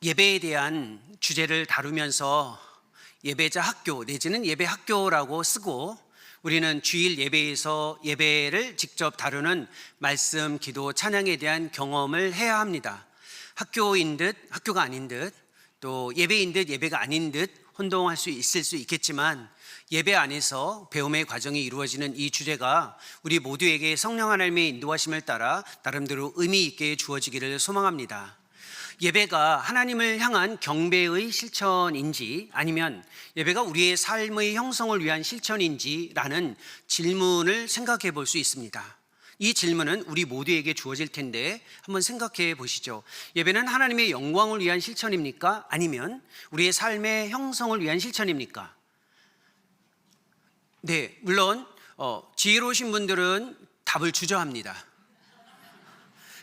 예배에 대한 주제를 다루면서 예배자 학교 내지는 예배 학교라고 쓰고, 우리는 주일 예배에서 예배를 직접 다루는 말씀, 기도, 찬양에 대한 경험을 해야 합니다. 학교인 듯 학교가 아닌 듯, 또 예배인 듯 예배가 아닌 듯 혼동할 수 있을 수 있겠지만, 예배 안에서 배움의 과정이 이루어지는 이 주제가 우리 모두에게 성령 하나님의 인도하심을 따라 나름대로 의미 있게 주어지기를 소망합니다. 예배가 하나님을 향한 경배의 실천인지, 아니면 예배가 우리의 삶의 형성을 위한 실천인지라는 질문을 생각해 볼 수 있습니다. 이 질문은 우리 모두에게 주어질 텐데 한번 생각해 보시죠. 예배는 하나님의 영광을 위한 실천입니까? 아니면 우리의 삶의 형성을 위한 실천입니까? 네, 물론 지혜로우신 분들은 답을 주저합니다.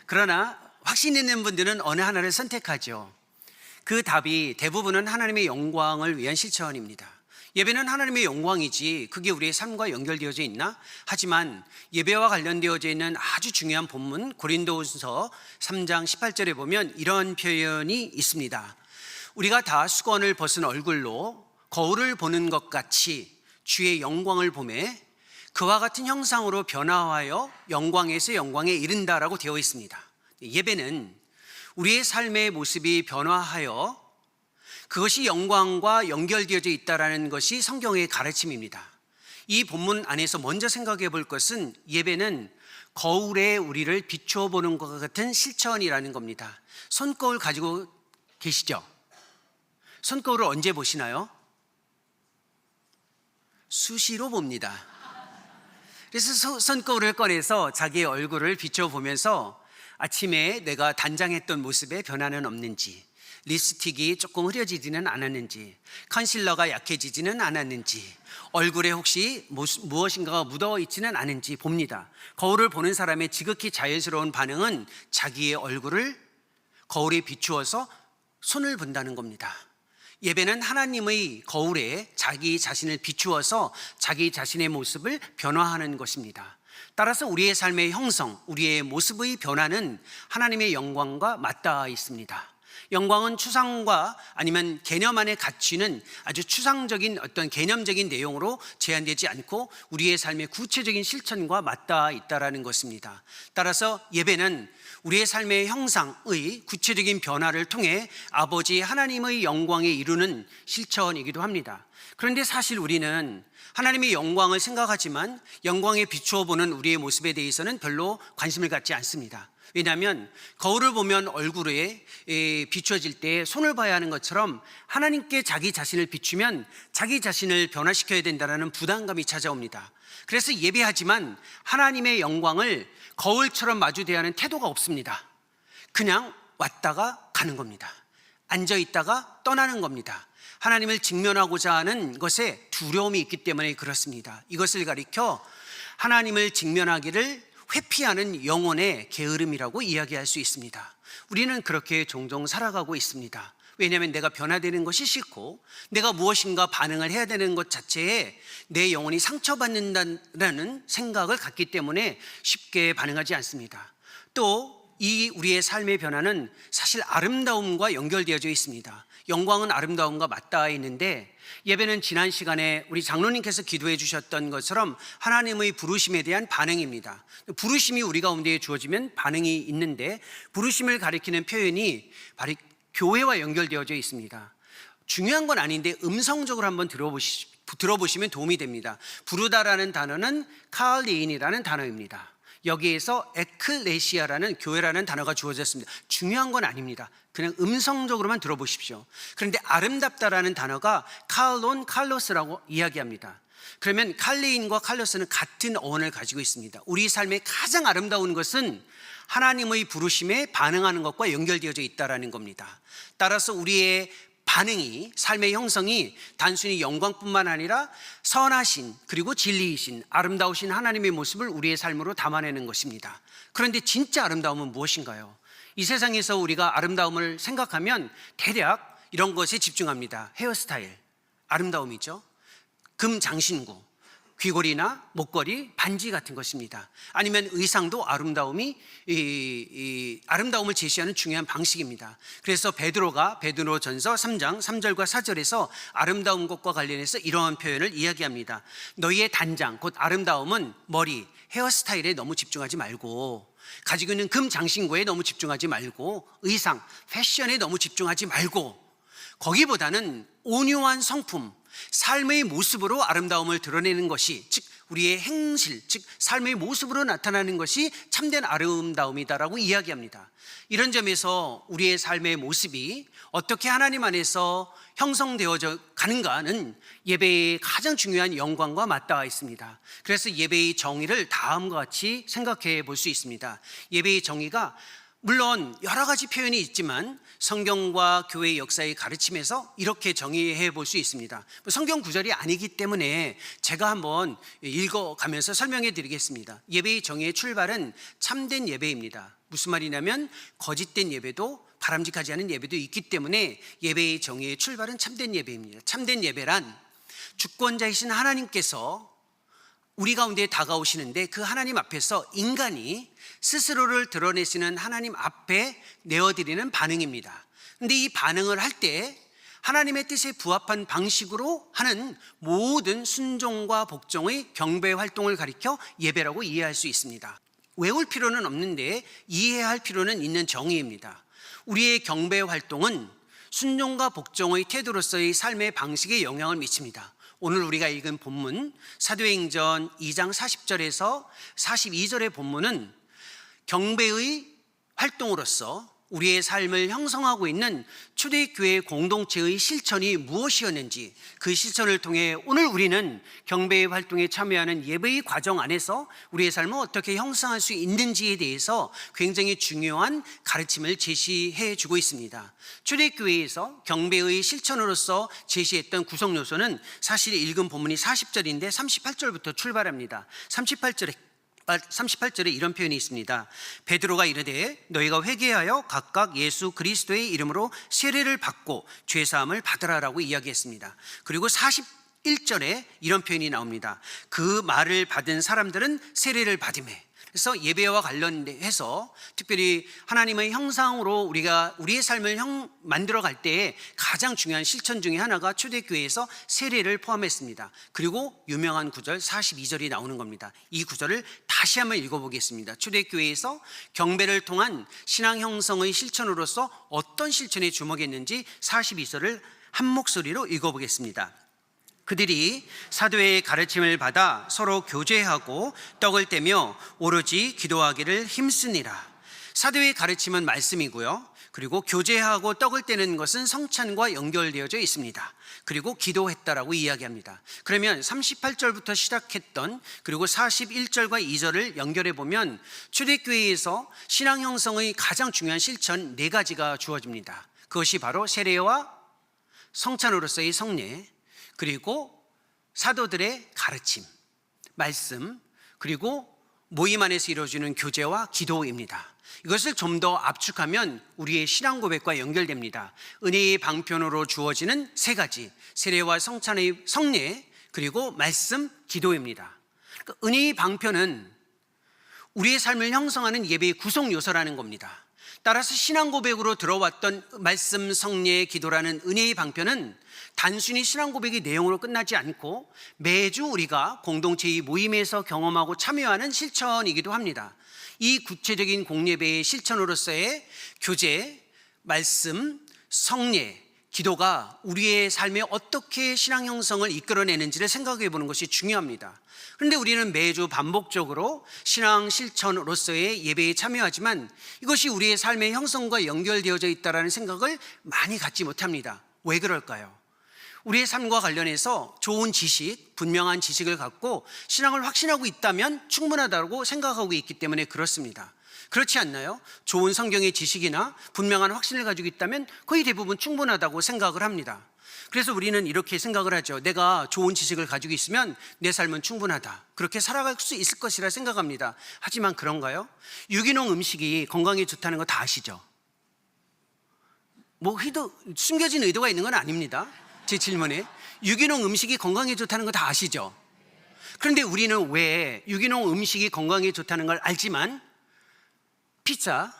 그러나 확신 있는 분들은 어느 하나를 선택하죠. 그 답이 대부분은 하나님의 영광을 위한 실천입니다. 예배는 하나님의 영광이지 그게 우리의 삶과 연결되어져 있나? 하지만 예배와 관련되어져 있는 아주 중요한 본문 고린도후서 3장 18절에 보면 이런 표현이 있습니다. 우리가 다 수건을 벗은 얼굴로 거울을 보는 것 같이 주의 영광을 보매 그와 같은 형상으로 변화하여 영광에서 영광에 이른다라고 되어 있습니다. 예배는 우리의 삶의 모습이 변화하여 그것이 영광과 연결되어져 있다는 것이 성경의 가르침입니다. 이 본문 안에서 먼저 생각해 볼 것은 예배는 거울에 우리를 비추어 보는 것 같은 실천이라는 겁니다. 손거울 가지고 계시죠? 손거울을 언제 보시나요? 수시로 봅니다. 그래서 손거울을 꺼내서 자기의 얼굴을 비춰보면서 아침에 내가 단장했던 모습에 변화는 없는지, 립스틱이 조금 흐려지지는 않았는지, 컨실러가 약해지지는 않았는지, 얼굴에 혹시 무엇인가가 묻어 있지는 않은지 봅니다. 거울을 보는 사람의 지극히 자연스러운 반응은 자기의 얼굴을 거울에 비추어서 손을 본다는 겁니다. 예배는 하나님의 거울에 자기 자신을 비추어서 자기 자신의 모습을 변화하는 것입니다. 따라서 우리의 삶의 형성, 우리의 모습의 변화는 하나님의 영광과 맞닿아 있습니다. 영광은 추상과 아니면 개념 안에 갇히는 아주 추상적인 어떤 개념적인 내용으로 제한되지 않고 우리의 삶의 구체적인 실천과 맞닿아 있다는 것입니다. 따라서 예배는 우리의 삶의 형상의 구체적인 변화를 통해 아버지 하나님의 영광에 이루는 실천이기도 합니다. 그런데 사실 우리는 하나님의 영광을 생각하지만 영광에 비추어 보는 우리의 모습에 대해서는 별로 관심을 갖지 않습니다. 왜냐하면 거울을 보면 얼굴에 비추어질 때 손을 봐야 하는 것처럼 하나님께 자기 자신을 비추면 자기 자신을 변화시켜야 된다는 부담감이 찾아옵니다. 그래서 예배하지만 하나님의 영광을 거울처럼 마주대하는 하는 태도가 없습니다. 그냥 왔다가 가는 겁니다. 앉아있다가 떠나는 겁니다. 하나님을 직면하고자 하는 것에 두려움이 있기 때문에 그렇습니다. 이것을 가리켜 하나님을 직면하기를 회피하는 영혼의 게으름이라고 이야기할 수 있습니다. 우리는 그렇게 종종 살아가고 있습니다. 왜냐하면 내가 변화되는 것이 싫고 내가 무엇인가 반응을 해야 되는 것 자체에 내 영혼이 상처받는다는 생각을 갖기 때문에 쉽게 반응하지 않습니다. 또 이 우리의 삶의 변화는 사실 아름다움과 연결되어져 있습니다. 영광은 아름다움과 맞닿아 있는데 예배는 지난 시간에 우리 장로님께서 기도해 주셨던 것처럼 하나님의 부르심에 대한 반응입니다. 부르심이 우리 가운데에 주어지면 반응이 있는데 부르심을 가리키는 표현이 바로 교회와 연결되어져 있습니다. 중요한 건 아닌데 음성적으로 한번 들어보시면 도움이 됩니다. 부르다라는 단어는 칼리인이라는 단어입니다. 여기에서 에클레시아라는 교회라는 단어가 주어졌습니다. 중요한 건 아닙니다. 그냥 음성적으로만 들어보십시오. 그런데 아름답다라는 단어가 칼론 칼로스라고 이야기합니다. 그러면 칼레인과 칼로스는 같은 어원을 가지고 있습니다. 우리 삶의 가장 아름다운 것은 하나님의 부르심에 반응하는 것과 연결되어져 있다는 겁니다. 따라서 우리의 반응이, 삶의 형성이 단순히 영광뿐만 아니라 선하신 그리고 진리이신 아름다우신 하나님의 모습을 우리의 삶으로 담아내는 것입니다. 그런데 진짜 아름다움은 무엇인가요? 이 세상에서 우리가 아름다움을 생각하면 대략 이런 것에 집중합니다. 헤어스타일, 아름다움이죠. 금 장신구, 귀걸이나 목걸이, 반지 같은 것입니다. 아니면 의상도 아름다움을 제시하는 중요한 방식입니다. 그래서 베드로전서 3장 3절과 4절에서 아름다운 것과 관련해서 이러한 표현을 이야기합니다. 너희의 단장, 곧 아름다움은 머리, 헤어스타일에 너무 집중하지 말고, 가지고 있는 금 장신구에 너무 집중하지 말고, 의상, 패션에 너무 집중하지 말고, 거기보다는 온유한 성품, 삶의 모습으로 아름다움을 드러내는 것이, 즉 우리의 행실, 즉 삶의 모습으로 나타나는 것이 참된 아름다움이다라고 이야기합니다. 이런 점에서 우리의 삶의 모습이 어떻게 하나님 안에서 형성되어져 가는가는 예배의 가장 중요한 영광과 맞닿아 있습니다. 그래서 예배의 정의를 다음과 같이 생각해 볼 수 있습니다. 예배의 정의가 물론 여러 가지 표현이 있지만 성경과 교회의 역사의 가르침에서 이렇게 정의해 볼 수 있습니다. 성경 구절이 아니기 때문에 제가 한번 읽어가면서 설명해 드리겠습니다. 예배의 정의의 출발은 참된 예배입니다. 무슨 말이냐면 거짓된 예배도 바람직하지 않은 예배도 있기 때문에 예배의 정의의 출발은 참된 예배입니다. 참된 예배란 주권자이신 하나님께서 우리 가운데 다가오시는데 그 하나님 앞에서 인간이 스스로를 드러내시는 하나님 앞에 내어드리는 반응입니다. 그런데 이 반응을 할 때 하나님의 뜻에 부합한 방식으로 하는 모든 순종과 복종의 경배 활동을 가리켜 예배라고 이해할 수 있습니다. 외울 필요는 없는데 이해할 필요는 있는 정의입니다. 우리의 경배 활동은 순종과 복종의 태도로서의 삶의 방식에 영향을 미칩니다. 오늘 우리가 읽은 본문 사도행전 2장 40절에서 42절의 본문은 경배의 활동으로서 우리의 삶을 형성하고 있는 초대교회 공동체의 실천이 무엇이었는지, 그 실천을 통해 오늘 우리는 경배의 활동에 참여하는 예배의 과정 안에서 우리의 삶을 어떻게 형성할 수 있는지에 대해서 굉장히 중요한 가르침을 제시해 주고 있습니다. 초대교회에서 경배의 실천으로서 제시했던 구성 요소는 사실 읽은 본문이 40절인데 38절부터 출발합니다. 38절에 이런 표현이 있습니다. 베드로가 이르되 너희가 회개하여 각각 예수 그리스도의 이름으로 세례를 받고 죄사함을 받으라라고 이야기했습니다. 그리고 41절에 이런 표현이 나옵니다. 그 말을 받은 사람들은 세례를 받으매. 그래서 예배와 관련해서 특별히 하나님의 형상으로 우리가 우리의 삶을 만들어갈 때에 가장 중요한 실천 중에 하나가 초대교회에서 세례를 포함했습니다. 그리고 유명한 구절 42절이 나오는 겁니다. 이 구절을 다시 한번 읽어보겠습니다. 초대교회에서 경배를 통한 신앙 형성의 실천으로서 어떤 실천에 주목했는지 42절을 한 목소리로 읽어보겠습니다. 그들이 사도의 가르침을 받아 서로 교제하고 떡을 떼며 오로지 기도하기를 힘쓰니라. 사도의 가르침은 말씀이고요. 그리고 교제하고 떡을 떼는 것은 성찬과 연결되어져 있습니다. 그리고 기도했다라고 이야기합니다. 그러면 38절부터 시작했던 그리고 41절과 2절을 연결해 보면 초대교회에서 신앙 형성의 가장 중요한 실천 4가지가 주어집니다. 그것이 바로 세례와 성찬으로서의 성례, 그리고 사도들의 가르침, 말씀, 그리고 모임 안에서 이루어지는 교제와 기도입니다. 이것을 좀 더 압축하면 우리의 신앙 고백과 연결됩니다. 은혜의 방편으로 주어지는 3가지, 세례와 성찬의 성례, 그리고 말씀, 기도입니다. 그러니까 은혜의 방편은 우리의 삶을 형성하는 예배의 구성 요소라는 겁니다. 따라서 신앙 고백으로 들어왔던 말씀, 성례, 기도라는 은혜의 방편은 단순히 신앙 고백의 내용으로 끝나지 않고 매주 우리가 공동체의 모임에서 경험하고 참여하는 실천이기도 합니다. 이 구체적인 공예배의 실천으로서의 교제, 말씀, 성례, 기도가 우리의 삶에 어떻게 신앙 형성을 이끌어내는지를 생각해 보는 것이 중요합니다. 그런데 우리는 매주 반복적으로 신앙 실천으로서의 예배에 참여하지만 이것이 우리의 삶의 형성과 연결되어져 있다는 생각을 많이 갖지 못합니다. 왜 그럴까요? 우리의 삶과 관련해서 좋은 지식, 분명한 지식을 갖고 신앙을 확신하고 있다면 충분하다고 생각하고 있기 때문에 그렇습니다. 그렇지 않나요? 좋은 성경의 지식이나 분명한 확신을 가지고 있다면 거의 대부분 충분하다고 생각을 합니다. 그래서 우리는 이렇게 생각을 하죠. 내가 좋은 지식을 가지고 있으면 내 삶은 충분하다, 그렇게 살아갈 수 있을 것이라 생각합니다. 하지만 그런가요? 유기농 음식이 건강에 좋다는 거 다 아시죠? 숨겨진 의도가 있는 건 아닙니다. 제 질문에 유기농 음식이 건강에 좋다는 거 다 아시죠? 그런데 우리는 왜 유기농 음식이 건강에 좋다는 걸 알지만 피자,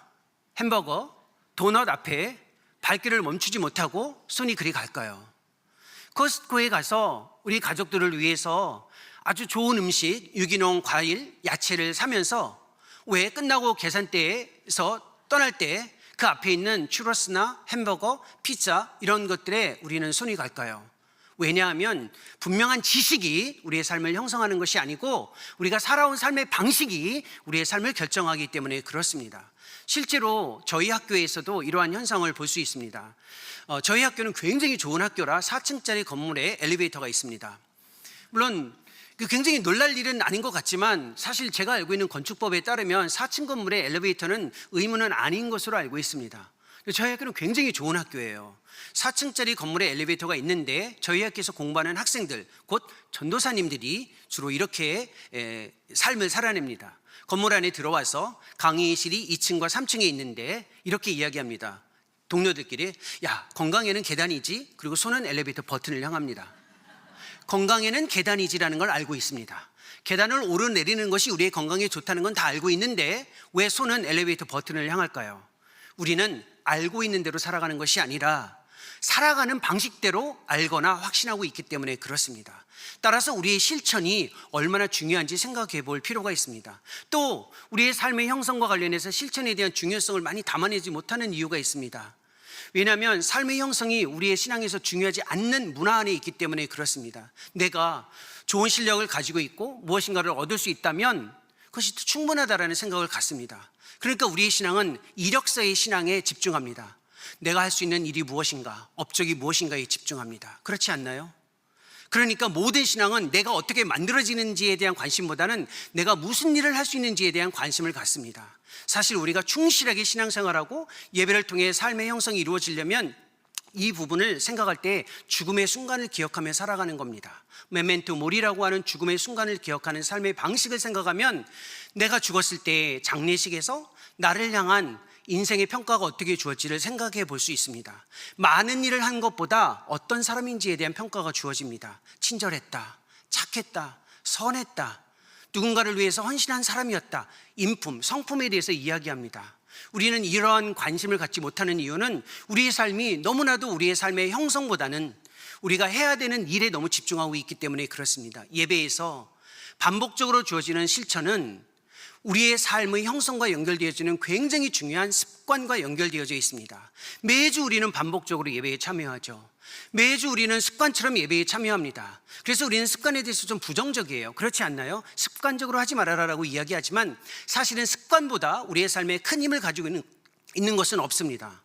햄버거, 도넛 앞에 발길을 멈추지 못하고 손이 그리 갈까요? 코스트코에 가서 우리 가족들을 위해서 아주 좋은 음식, 유기농 과일, 야채를 사면서 왜 끝나고 계산대에서 떠날 때 그 앞에 있는 추러스나 햄버거, 피자 이런 것들에 우리는 손이 갈까요? 왜냐하면 분명한 지식이 우리의 삶을 형성하는 것이 아니고 우리가 살아온 삶의 방식이 우리의 삶을 결정하기 때문에 그렇습니다. 실제로 저희 학교에서도 이러한 현상을 볼 수 있습니다. 저희 학교는 굉장히 좋은 학교라 4층짜리 건물에 엘리베이터가 있습니다. 물론 굉장히 놀랄 일은 아닌 것 같지만 사실 제가 알고 있는 건축법에 따르면 4층 건물의 엘리베이터는 의무는 아닌 것으로 알고 있습니다. 저희 학교는 굉장히 좋은 학교예요. 4층짜리 건물에 엘리베이터가 있는데 저희 학교에서 공부하는 학생들, 곧 전도사님들이 주로 이렇게 삶을 살아냅니다. 건물 안에 들어와서 강의실이 2층과 3층에 있는데 이렇게 이야기합니다. 동료들끼리, 야, 건강에는 계단이지. 그리고 손은 엘리베이터 버튼을 향합니다. 건강에는 계단이지라는 걸 알고 있습니다. 계단을 오르내리는 것이 우리의 건강에 좋다는 건 다 알고 있는데 왜 손은 엘리베이터 버튼을 향할까요? 우리는 알고 있는 대로 살아가는 것이 아니라 살아가는 방식대로 알거나 확신하고 있기 때문에 그렇습니다. 따라서 우리의 실천이 얼마나 중요한지 생각해 볼 필요가 있습니다. 또 우리의 삶의 형성과 관련해서 실천에 대한 중요성을 많이 담아내지 못하는 이유가 있습니다. 왜냐하면 삶의 형성이 우리의 신앙에서 중요하지 않는 문화 안에 있기 때문에 그렇습니다. 내가 좋은 실력을 가지고 있고 무엇인가를 얻을 수 있다면 그것이 충분하다라는 생각을 갖습니다. 그러니까 우리의 신앙은 이력서의 신앙에 집중합니다. 내가 할 수 있는 일이 무엇인가, 업적이 무엇인가에 집중합니다. 그렇지 않나요? 그러니까 모든 신앙은 내가 어떻게 만들어지는지에 대한 관심보다는 내가 무슨 일을 할 수 있는지에 대한 관심을 갖습니다. 사실 우리가 충실하게 신앙생활하고 예배를 통해 삶의 형성이 이루어지려면 이 부분을 생각할 때 죽음의 순간을 기억하며 살아가는 겁니다. 메멘토 모리라고 하는 죽음의 순간을 기억하는 삶의 방식을 생각하면 내가 죽었을 때 장례식에서 나를 향한 인생의 평가가 어떻게 주어질지를 생각해 볼 수 있습니다. 많은 일을 한 것보다 어떤 사람인지에 대한 평가가 주어집니다. 친절했다, 착했다, 선했다, 누군가를 위해서 헌신한 사람이었다, 인품, 성품에 대해서 이야기합니다. 우리는 이러한 관심을 갖지 못하는 이유는 우리의 삶이 너무나도 우리의 삶의 형성보다는 우리가 해야 되는 일에 너무 집중하고 있기 때문에 그렇습니다. 예배에서 반복적으로 주어지는 실천은 우리의 삶의 형성과 연결되어지는 굉장히 중요한 습관과 연결되어져 있습니다. 매주 우리는 반복적으로 예배에 참여하죠. 매주 우리는 습관처럼 예배에 참여합니다. 그래서 우리는 습관에 대해서 좀 부정적이에요. 그렇지 않나요? 습관적으로 하지 말아라라고 이야기하지만 사실은 습관보다 우리의 삶에 큰 힘을 가지고 있는 것은 없습니다.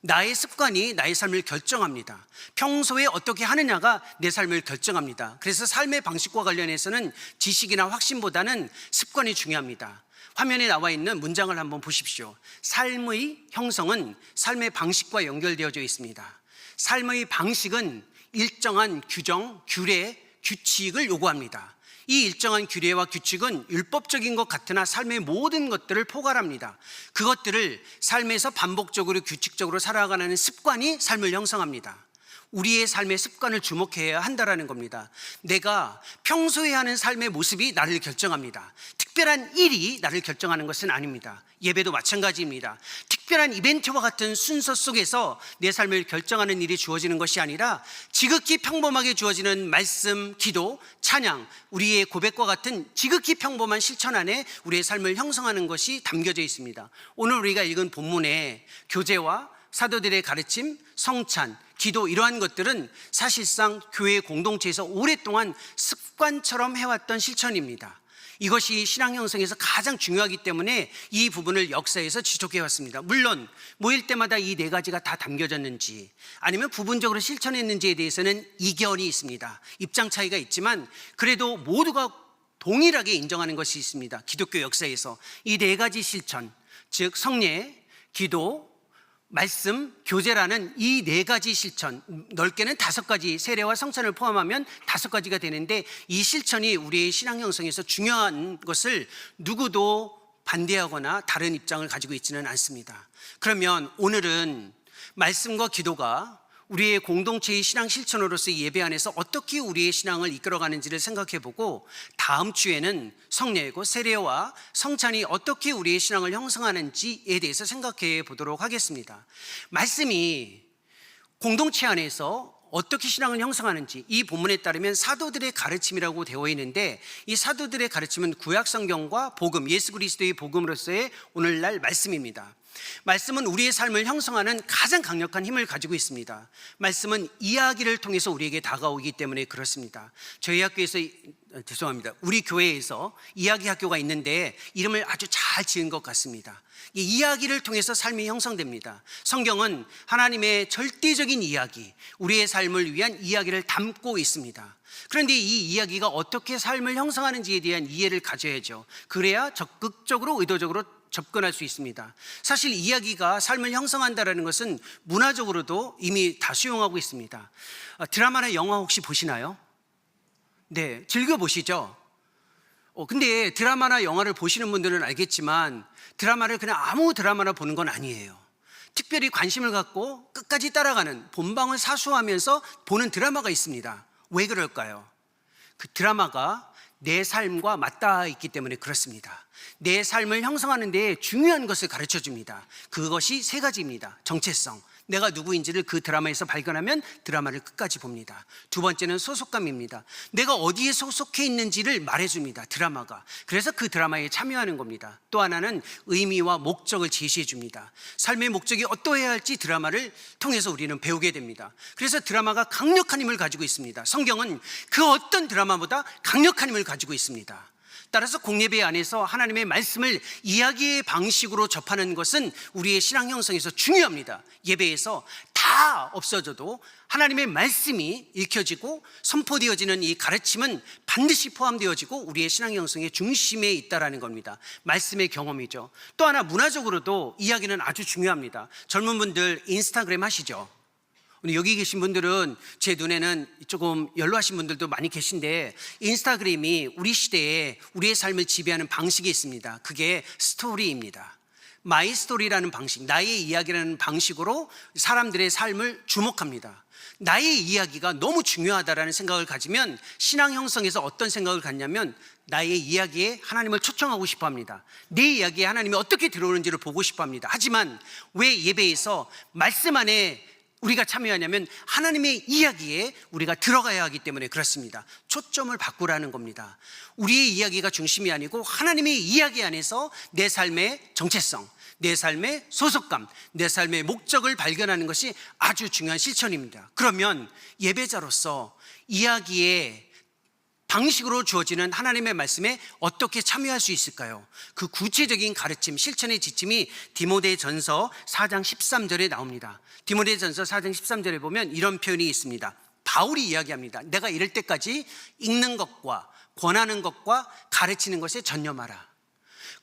나의 습관이 나의 삶을 결정합니다. 평소에 어떻게 하느냐가 내 삶을 결정합니다. 그래서 삶의 방식과 관련해서는 지식이나 확신보다는 습관이 중요합니다. 화면에 나와 있는 문장을 한번 보십시오. 삶의 형성은 삶의 방식과 연결되어져 있습니다. 삶의 방식은 일정한 규정, 규례, 규칙을 요구합니다. 이 일정한 규례와 규칙은 율법적인 것 같으나 삶의 모든 것들을 포괄합니다. 그것들을 삶에서 반복적으로 규칙적으로 살아가는 습관이 삶을 형성합니다. 우리의 삶의 습관을 주목해야 한다는 겁니다. 내가 평소에 하는 삶의 모습이 나를 결정합니다. 특별한 일이 나를 결정하는 것은 아닙니다. 예배도 마찬가지입니다. 특별한 이벤트와 같은 순서 속에서 내 삶을 결정하는 일이 주어지는 것이 아니라 지극히 평범하게 주어지는 말씀, 기도, 찬양, 우리의 고백과 같은 지극히 평범한 실천 안에 우리의 삶을 형성하는 것이 담겨져 있습니다. 오늘 우리가 읽은 본문의 교제와 사도들의 가르침, 성찬, 기도 이러한 것들은 사실상 교회 공동체에서 오랫동안 습관처럼 해왔던 실천입니다. 이것이 신앙 형성에서 가장 중요하기 때문에 이 부분을 역사에서 지속해 왔습니다. 물론 모일 때마다 이 네 가지가 다 담겨졌는지 아니면 부분적으로 실천했는지에 대해서는 이견이 있습니다. 입장 차이가 있지만 그래도 모두가 동일하게 인정하는 것이 있습니다. 기독교 역사에서 이 네 가지 실천, 즉 성례, 기도, 말씀, 교제라는 이 네 가지 실천, 넓게는 5가지, 세례와 성찬을 포함하면 5가지가 되는데 이 실천이 우리의 신앙 형성에서 중요한 것을 누구도 반대하거나 다른 입장을 가지고 있지는 않습니다. 그러면 오늘은 말씀과 기도가 우리의 공동체의 신앙 실천으로서의 예배 안에서 어떻게 우리의 신앙을 이끌어가는지를 생각해보고, 다음 주에는 성례고 세례와 성찬이 어떻게 우리의 신앙을 형성하는지에 대해서 생각해 보도록 하겠습니다. 말씀이 공동체 안에서 어떻게 신앙을 형성하는지, 이 본문에 따르면 사도들의 가르침이라고 되어 있는데, 이 사도들의 가르침은 구약 성경과 복음, 예수 그리스도의 복음으로서의 오늘날 말씀입니다. 말씀은 우리의 삶을 형성하는 가장 강력한 힘을 가지고 있습니다. 말씀은 이야기를 통해서 우리에게 다가오기 때문에 그렇습니다. 저희 학교에서, 우리 교회에서 이야기 학교가 있는데 이름을 아주 잘 지은 것 같습니다. 이 이야기를 통해서 삶이 형성됩니다. 성경은 하나님의 절대적인 이야기, 우리의 삶을 위한 이야기를 담고 있습니다. 그런데 이 이야기가 어떻게 삶을 형성하는지에 대한 이해를 가져야죠. 그래야 적극적으로, 의도적으로 접근할 수 있습니다. 사실 이야기가 삶을 형성한다는 것은 문화적으로도 이미 다 수용하고 있습니다. 드라마나 영화 혹시 보시나요? 네, 즐겨보시죠. 근데 드라마나 영화를 보시는 분들은 알겠지만 드라마를 그냥 아무 드라마나 보는 건 아니에요. 특별히 관심을 갖고 끝까지 따라가는, 본방을 사수하면서 보는 드라마가 있습니다. 왜 그럴까요? 그 드라마가 내 삶과 맞닿아 있기 때문에 그렇습니다. 내 삶을 형성하는 데 중요한 것을 가르쳐 줍니다. 그것이 세 가지입니다. 정체성, 내가 누구인지를 그 드라마에서 발견하면 드라마를 끝까지 봅니다. 두 번째는 소속감입니다. 내가 어디에 속해 있는지를 말해줍니다, 드라마가. 그래서 그 드라마에 참여하는 겁니다. 또 하나는 의미와 목적을 제시해 줍니다. 삶의 목적이 어떠해야 할지 드라마를 통해서 우리는 배우게 됩니다. 그래서 드라마가 강력한 힘을 가지고 있습니다. 성경은 그 어떤 드라마보다 강력한 힘을 가지고 있습니다. 따라서 공예배 안에서 하나님의 말씀을 이야기의 방식으로 접하는 것은 우리의 신앙 형성에서 중요합니다. 예배에서 다 없어져도 하나님의 말씀이 읽혀지고 선포되어지는 이 가르침은 반드시 포함되어지고 우리의 신앙 형성의 중심에 있다는 겁니다. 말씀의 경험이죠. 또 하나, 문화적으로도 이야기는 아주 중요합니다. 젊은 분들 인스타그램 하시죠? 여기 계신 분들은 제 눈에는 조금 연로하신 분들도 많이 계신데, 인스타그램이 우리 시대에 우리의 삶을 지배하는 방식이 있습니다. 그게 스토리입니다. 마이 스토리라는 방식, 나의 이야기라는 방식으로 사람들의 삶을 주목합니다. 나의 이야기가 너무 중요하다라는 생각을 가지면 신앙 형성에서 어떤 생각을 갖냐면, 나의 이야기에 하나님을 초청하고 싶어 합니다. 내 이야기에 하나님이 어떻게 들어오는지를 보고 싶어 합니다. 하지만 왜 예배에서 말씀 안에 우리가 참여하냐면 하나님의 이야기에 우리가 들어가야 하기 때문에 그렇습니다. 초점을 바꾸라는 겁니다. 우리의 이야기가 중심이 아니고 하나님의 이야기 안에서 내 삶의 정체성, 내 삶의 소속감, 내 삶의 목적을 발견하는 것이 아주 중요한 실천입니다. 그러면 예배자로서 이야기에 방식으로 주어지는 하나님의 말씀에 어떻게 참여할 수 있을까요? 그 구체적인 가르침, 실천의 지침이 디모데전서 4장 13절에 나옵니다. 디모데전서 4장 13절에 보면 이런 표현이 있습니다. 바울이 이야기합니다. 내가 이럴 때까지 읽는 것과 권하는 것과 가르치는 것에 전념하라.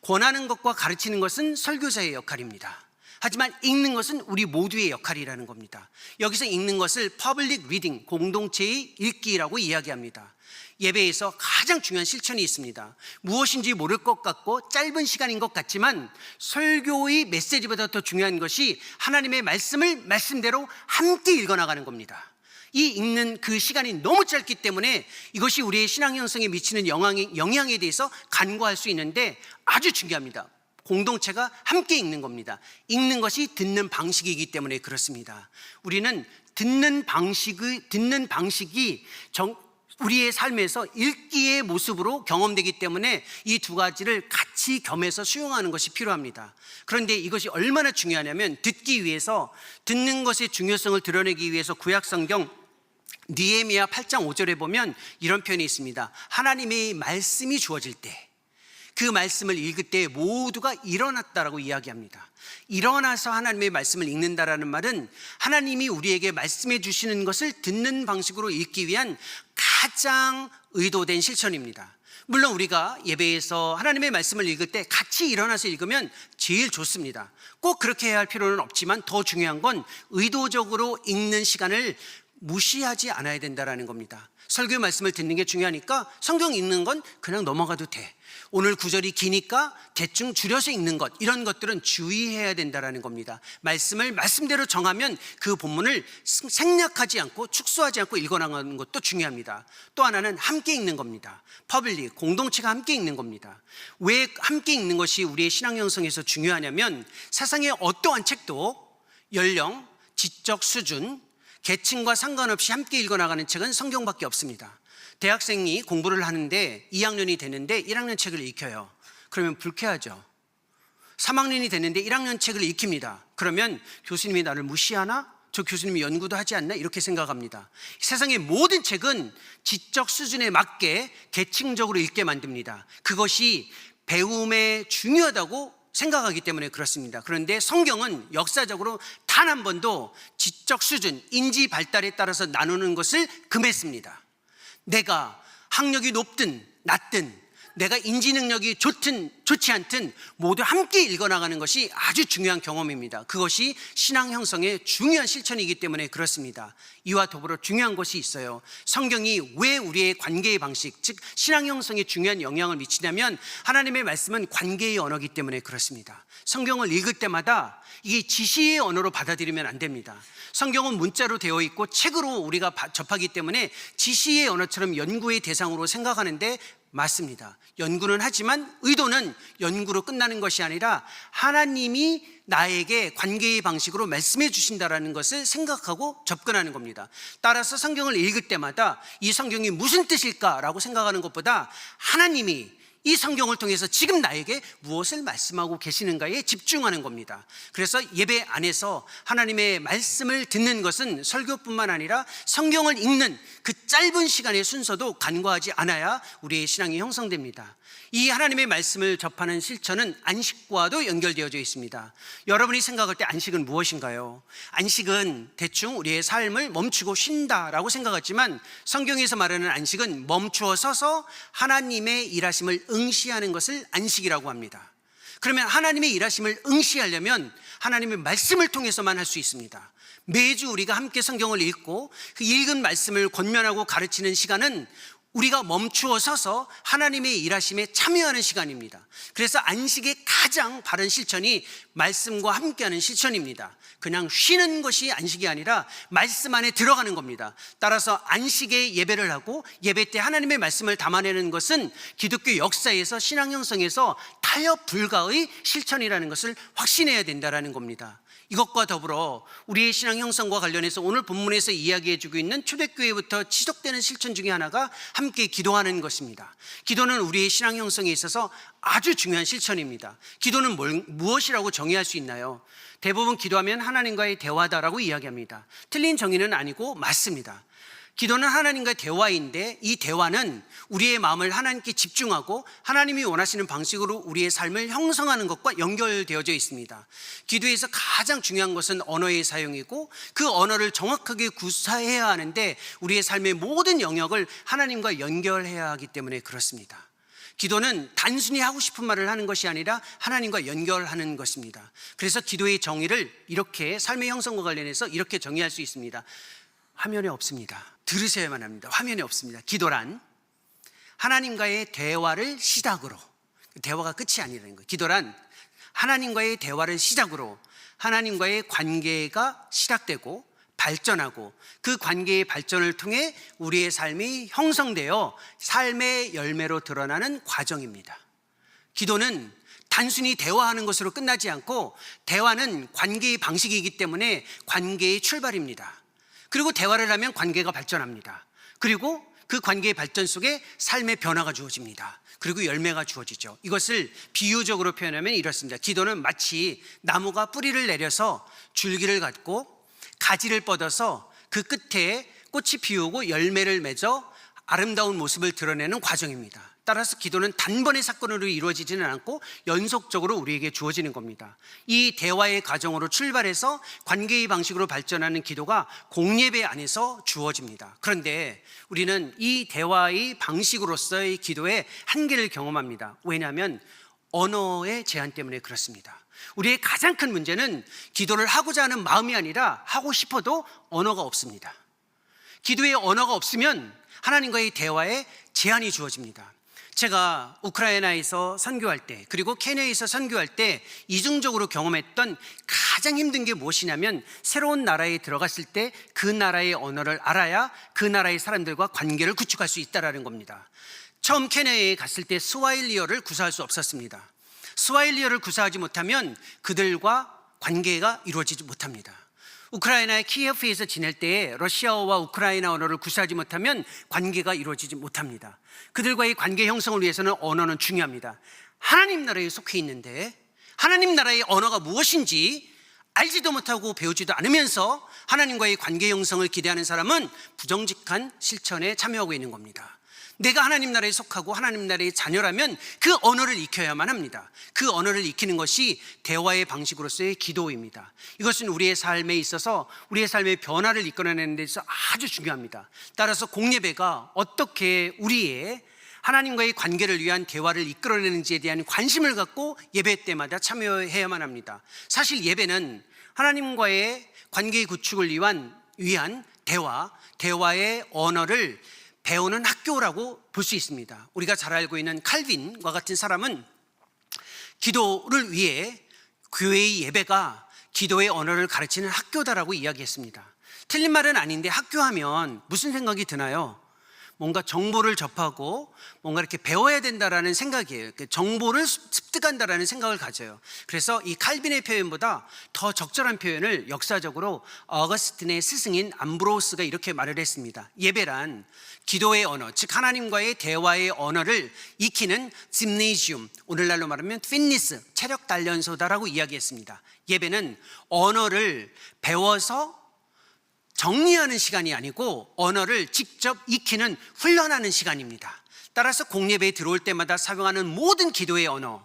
권하는 것과 가르치는 것은 설교자의 역할입니다. 하지만 읽는 것은 우리 모두의 역할이라는 겁니다. 여기서 읽는 것을 퍼블릭 리딩, 공동체의 읽기라고 이야기합니다. 예배에서 가장 중요한 실천이 있습니다. 무엇인지 모를 것 같고 짧은 시간인 것 같지만 설교의 메시지보다 더 중요한 것이 하나님의 말씀을 말씀대로 함께 읽어나가는 겁니다. 이 읽는 그 시간이 너무 짧기 때문에 이것이 우리의 신앙 형성에 미치는 영향에 대해서 간과할 수 있는데 아주 중요합니다. 공동체가 함께 읽는 겁니다. 읽는 것이 듣는 방식이기 때문에 그렇습니다. 우리는 듣는 방식이 우리의 삶에서 읽기의 모습으로 경험되기 때문에 이 두 가지를 같이 겸해서 수용하는 것이 필요합니다. 그런데 이것이 얼마나 중요하냐면, 듣기 위해서, 듣는 것의 중요성을 드러내기 위해서 구약성경 느헤미야 8장 5절에 보면 이런 표현이 있습니다. 하나님의 말씀이 주어질 때, 그 말씀을 읽을 때 모두가 일어났다라고 이야기합니다. 일어나서 하나님의 말씀을 읽는다라는 말은 하나님이 우리에게 말씀해 주시는 것을 듣는 방식으로 읽기 위한 가장 의도된 실천입니다. 물론 우리가 예배에서 하나님의 말씀을 읽을 때 같이 일어나서 읽으면 제일 좋습니다. 꼭 그렇게 해야 할 필요는 없지만 더 중요한 건 의도적으로 읽는 시간을 무시하지 않아야 된다라는 겁니다. 설교 말씀을 듣는 게 중요하니까 성경 읽는 건 그냥 넘어가도 돼. 오늘 구절이 기니까 대충 줄여서 읽는 것, 이런 것들은 주의해야 된다라는 겁니다. 말씀을 말씀대로 정하면 그 본문을 생략하지 않고 축소하지 않고 읽어나가는 것도 중요합니다. 또 하나는 함께 읽는 겁니다. 퍼블릭, 공동체가 함께 읽는 겁니다. 왜 함께 읽는 것이 우리의 신앙 형성에서 중요하냐면 세상의 어떠한 책도 연령, 지적 수준, 계층과 상관없이 함께 읽어나가는 책은 성경밖에 없습니다. 대학생이 공부를 하는데 2학년이 됐는데 1학년 책을 읽혀요. 그러면 불쾌하죠. 3학년이 됐는데 1학년 책을 읽힙니다. 그러면 교수님이 나를 무시하나? 저 교수님이 연구도 하지 않나? 이렇게 생각합니다. 세상의 모든 책은 지적 수준에 맞게 계층적으로 읽게 만듭니다. 그것이 배움에 중요하다고 생각하기 때문에 그렇습니다. 그런데 성경은 역사적으로 단 한 번도 지적 수준, 인지 발달에 따라서 나누는 것을 금했습니다. 내가 학력이 높든 낮든, 내가 인지 능력이 좋든 좋지 않든 모두 함께 읽어나가는 것이 아주 중요한 경험입니다. 그것이 신앙 형성의 중요한 실천이기 때문에 그렇습니다. 이와 더불어 중요한 것이 있어요. 성경이 왜 우리의 관계의 방식, 즉 신앙 형성에 중요한 영향을 미치냐면 하나님의 말씀은 관계의 언어이기 때문에 그렇습니다. 성경을 읽을 때마다 이게 지시의 언어로 받아들이면 안 됩니다. 성경은 문자로 되어 있고 책으로 우리가 접하기 때문에 지시의 언어처럼 연구의 대상으로 생각하는데 맞습니다. 연구는 하지만 의도는 연구로 끝나는 것이 아니라 하나님이 나에게 관계의 방식으로 말씀해 주신다라는 것을 생각하고 접근하는 겁니다. 따라서 성경을 읽을 때마다 이 성경이 무슨 뜻일까라고 생각하는 것보다 하나님이 이 성경을 통해서 지금 나에게 무엇을 말씀하고 계시는가에 집중하는 겁니다. 그래서 예배 안에서 하나님의 말씀을 듣는 것은 설교뿐만 아니라 성경을 읽는 그 짧은 시간의 순서도 간과하지 않아야 우리의 신앙이 형성됩니다. 이 하나님의 말씀을 접하는 실천은 안식과도 연결되어져 있습니다. 여러분이 생각할 때 안식은 무엇인가요? 안식은 대충 우리의 삶을 멈추고 쉰다라고 생각하지만 성경에서 말하는 안식은 멈추어 서서 하나님의 일하심을 응시하는 것을 안식이라고 합니다. 그러면 하나님의 일하심을 응시하려면 하나님의 말씀을 통해서만 할 수 있습니다. 매주 우리가 함께 성경을 읽고 그 읽은 말씀을 권면하고 가르치는 시간은 우리가 멈추어 서서 하나님의 일하심에 참여하는 시간입니다. 그래서 안식의 가장 바른 실천이 말씀과 함께하는 실천입니다. 그냥 쉬는 것이 안식이 아니라 말씀 안에 들어가는 겁니다. 따라서 안식에 예배를 하고 예배 때 하나님의 말씀을 담아내는 것은 기독교 역사에서 신앙 형성에서 타협 불가의 실천이라는 것을 확신해야 된다는 겁니다. 이것과 더불어 우리의 신앙 형성과 관련해서 오늘 본문에서 이야기해주고 있는 초대교회부터 지속되는 실천 중에 하나가 함께 기도하는 것입니다. 기도는 우리의 신앙 형성에 있어서 아주 중요한 실천입니다. 기도는 무엇이라고 정의할 수 있나요? 대부분 기도하면 하나님과의 대화다라고 이야기합니다. 틀린 정의는 아니고 맞습니다. 기도는 하나님과의 대화인데 이 대화는 우리의 마음을 하나님께 집중하고 하나님이 원하시는 방식으로 우리의 삶을 형성하는 것과 연결되어져 있습니다. 기도에서 가장 중요한 것은 언어의 사용이고 그 언어를 정확하게 구사해야 하는데 우리의 삶의 모든 영역을 하나님과 연결해야 하기 때문에 그렇습니다. 기도는 단순히 하고 싶은 말을 하는 것이 아니라 하나님과 연결하는 것입니다. 그래서 기도의 정의를 이렇게 삶의 형성과 관련해서 이렇게 정의할 수 있습니다. 화면에 없습니다. 들으셔야만 합니다. 화면에 없습니다. 기도란 하나님과의 대화를 시작으로, 대화가 끝이 아니라는 거예요. 기도란 하나님과의 대화를 시작으로 하나님과의 관계가 시작되고 발전하고 그 관계의 발전을 통해 우리의 삶이 형성되어 삶의 열매로 드러나는 과정입니다. 기도는 단순히 대화하는 것으로 끝나지 않고 대화는 관계의 방식이기 때문에 관계의 출발입니다. 그리고 대화를 하면 관계가 발전합니다. 그리고 그 관계의 발전 속에 삶의 변화가 주어집니다. 그리고 열매가 주어지죠. 이것을 비유적으로 표현하면 이렇습니다. 기도는 마치 나무가 뿌리를 내려서 줄기를 갖고 가지를 뻗어서 그 끝에 꽃이 피우고 열매를 맺어 아름다운 모습을 드러내는 과정입니다. 따라서 기도는 단번의 사건으로 이루어지지는 않고 연속적으로 우리에게 주어지는 겁니다. 이 대화의 과정으로 출발해서 관계의 방식으로 발전하는 기도가 공예배 안에서 주어집니다. 그런데 우리는 이 대화의 방식으로서의 기도의 한계를 경험합니다. 왜냐하면 언어의 제한 때문에 그렇습니다. 우리의 가장 큰 문제는 기도를 하고자 하는 마음이 아니라 하고 싶어도 언어가 없습니다. 기도의 언어가 없으면 하나님과의 대화에 제한이 주어집니다. 제가 우크라이나에서 선교할 때, 그리고 케냐에서 선교할 때 이중적으로 경험했던 가장 힘든 게 무엇이냐면, 새로운 나라에 들어갔을 때 그 나라의 언어를 알아야 그 나라의 사람들과 관계를 구축할 수 있다는 겁니다. 처음 케냐에 갔을 때 스와힐리어를 구사할 수 없었습니다. 스와힐리어를 구사하지 못하면 그들과 관계가 이루어지지 못합니다. 우크라이나의 키예프에서 지낼 때에 러시아어와 우크라이나 언어를 구사하지 못하면 관계가 이루어지지 못합니다. 그들과의 관계 형성을 위해서는 언어는 중요합니다. 하나님 나라에 속해 있는데 하나님 나라의 언어가 무엇인지 알지도 못하고 배우지도 않으면서 하나님과의 관계 형성을 기대하는 사람은 부정직한 실천에 참여하고 있는 겁니다. 내가 하나님 나라에 속하고 하나님 나라의 자녀라면 그 언어를 익혀야만 합니다. 그 언어를 익히는 것이 대화의 방식으로서의 기도입니다. 이것은 우리의 삶에 있어서 우리의 삶의 변화를 이끌어내는 데 있어서 아주 중요합니다. 따라서 공예배가 어떻게 우리의 하나님과의 관계를 위한 대화를 이끌어내는지에 대한 관심을 갖고 예배 때마다 참여해야만 합니다. 사실 예배는 하나님과의 관계 구축을 위한 대화의 언어를 배우는 학교라고 볼 수 있습니다. 우리가 잘 알고 있는 칼빈과 같은 사람은 기도를 위해 교회의 예배가 기도의 언어를 가르치는 학교다라고 이야기했습니다. 틀린 말은 아닌데, 학교하면 무슨 생각이 드나요? 뭔가 정보를 접하고 뭔가 이렇게 배워야 된다라는 생각이에요. 정보를 습득한다라는 생각을 가져요. 그래서 이 칼빈의 표현보다 더 적절한 표현을 역사적으로 어거스틴의 스승인 암브로스가 이렇게 말을 했습니다. 예배란 기도의 언어, 즉 하나님과의 대화의 언어를 익히는 짐네시움, 오늘날로 말하면 피트니스, 체력 단련소다라고 이야기했습니다. 예배는 언어를 배워서 정리하는 시간이 아니고 언어를 직접 익히는 훈련하는 시간입니다. 따라서 공예배에 들어올 때마다 사용하는 모든 기도의 언어,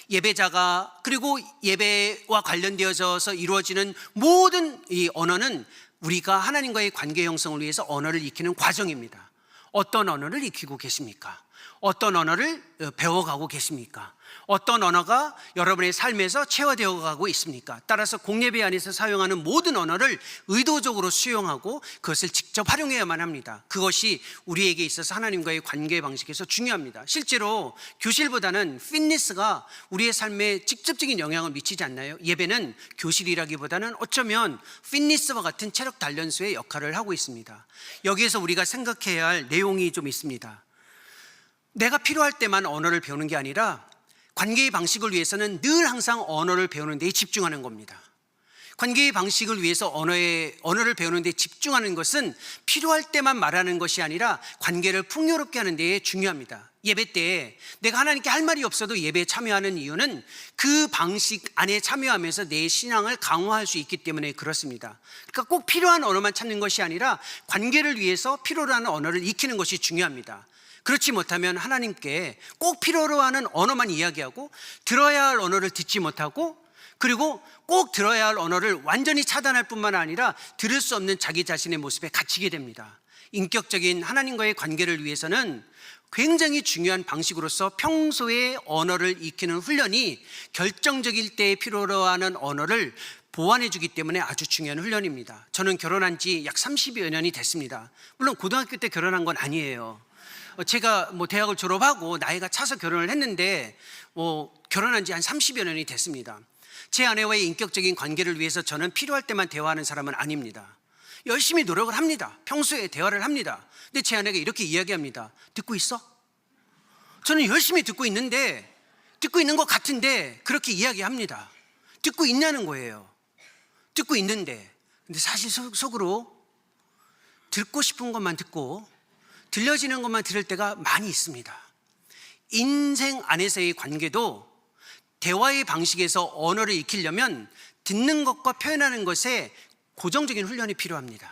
예배자가 그리고 예배와 관련되어져서 이루어지는 모든 이 언어는 우리가 하나님과의 관계 형성을 위해서 언어를 익히는 과정입니다. 어떤 언어를 익히고 계십니까? 어떤 언어를 배워가고 계십니까? 어떤 언어가 여러분의 삶에서 체화되어 가고 있습니까? 따라서 공예배 안에서 사용하는 모든 언어를 의도적으로 수용하고 그것을 직접 활용해야만 합니다. 그것이 우리에게 있어서 하나님과의 관계 방식에서 중요합니다. 실제로 교실보다는 피트니스가 우리의 삶에 직접적인 영향을 미치지 않나요? 예배는 교실이라기보다는 어쩌면 피트니스와 같은 체력 단련소의 역할을 하고 있습니다. 여기에서 우리가 생각해야 할 내용이 좀 있습니다. 내가 필요할 때만 언어를 배우는 게 아니라 관계의 방식을 위해서는 늘 항상 언어를 배우는 데 집중하는 겁니다. 관계의 방식을 위해서 언어를 배우는 데 집중하는 것은 필요할 때만 말하는 것이 아니라 관계를 풍요롭게 하는 데 중요합니다. 예배 때 내가 하나님께 할 말이 없어도 예배에 참여하는 이유는 그 방식 안에 참여하면서 내 신앙을 강화할 수 있기 때문에 그렇습니다. 그러니까 꼭 필요한 언어만 찾는 것이 아니라 관계를 위해서 필요로 하는 언어를 익히는 것이 중요합니다. 그렇지 못하면 하나님께 꼭 필요로 하는 언어만 이야기하고 들어야 할 언어를 듣지 못하고, 그리고 꼭 들어야 할 언어를 완전히 차단할 뿐만 아니라 들을 수 없는 자기 자신의 모습에 갇히게 됩니다. 인격적인 하나님과의 관계를 위해서는 굉장히 중요한 방식으로서 평소에 언어를 익히는 훈련이 결정적일 때에 필요로 하는 언어를 보완해 주기 때문에 아주 중요한 훈련입니다. 저는 결혼한 지 약 30여 년이 됐습니다. 물론 고등학교 때 결혼한 건 아니에요. 제가 대학을 졸업하고 나이가 차서 결혼을 했는데 결혼한 지 한 30여 년이 됐습니다. 제 아내와의 인격적인 관계를 위해서 저는 필요할 때만 대화하는 사람은 아닙니다. 열심히 노력을 합니다. 평소에 대화를 합니다. 근데 제 아내가 이렇게 이야기합니다. 듣고 있어? 저는 열심히 듣고 있는 것 같은데 그렇게 이야기합니다. 듣고 있냐는 거예요. 듣고 있는데, 근데 사실 속으로 듣고 싶은 것만 듣고 들려지는 것만 들을 때가 많이 있습니다. 인생 안에서의 관계도 대화의 방식에서 언어를 익히려면 듣는 것과 표현하는 것에 고정적인 훈련이 필요합니다.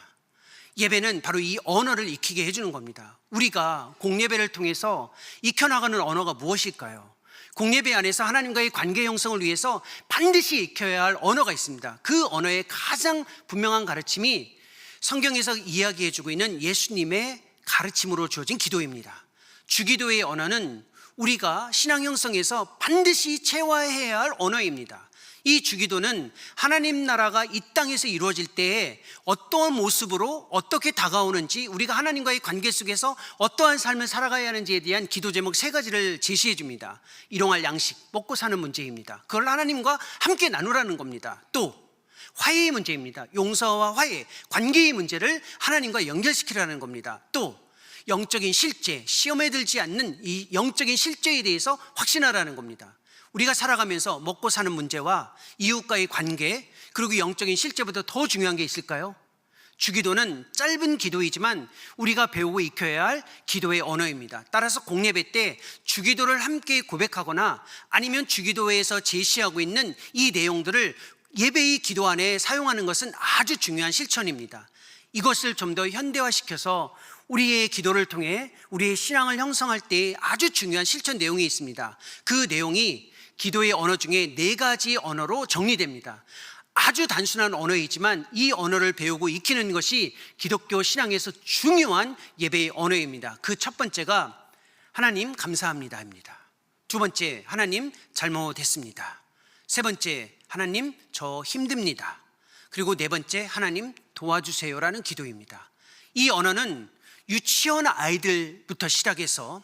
예배는 바로 이 언어를 익히게 해주는 겁니다. 우리가 공예배를 통해서 익혀나가는 언어가 무엇일까요? 공예배 안에서 하나님과의 관계 형성을 위해서 반드시 익혀야 할 언어가 있습니다. 그 언어의 가장 분명한 가르침이 성경에서 이야기해주고 있는 예수님의 가르침으로 주어진 기도입니다. 주기도의 언어는 우리가 신앙 형성에서 반드시 체화해야 할 언어입니다. 이 주기도는 하나님 나라가 이 땅에서 이루어질 때에 어떠한 모습으로 어떻게 다가오는지, 우리가 하나님과의 관계 속에서 어떠한 삶을 살아가야 하는지에 대한 기도 제목 3가지를 제시해 줍니다. 일용할 양식, 먹고 사는 문제입니다. 그걸 하나님과 함께 나누라는 겁니다. 또 화해의 문제입니다. 용서와 화해, 관계의 문제를 하나님과 연결시키라는 겁니다. 또 영적인 실제, 시험에 들지 않는 이 영적인 실제에 대해서 확신하라는 겁니다. 우리가 살아가면서 먹고 사는 문제와 이웃과의 관계, 그리고 영적인 실제보다 더 중요한 게 있을까요? 주기도는 짧은 기도이지만 우리가 배우고 익혀야 할 기도의 언어입니다. 따라서 공예배 때 주기도를 함께 고백하거나 아니면 주기도에서 제시하고 있는 이 내용들을 예배의 기도 안에 사용하는 것은 아주 중요한 실천입니다. 이것을 좀 더 현대화시켜서 우리의 기도를 통해 우리의 신앙을 형성할 때 아주 중요한 실천 내용이 있습니다. 그 내용이 기도의 언어 중에 4가지 언어로 정리됩니다. 아주 단순한 언어이지만 이 언어를 배우고 익히는 것이 기독교 신앙에서 중요한 예배의 언어입니다. 그 첫 번째가 하나님 감사합니다입니다. 두 번째, 하나님 잘못했습니다. 세 번째, 하나님 저 힘듭니다. 그리고 네 번째, 하나님 도와주세요라는 기도입니다. 이 언어는 유치원 아이들부터 시작해서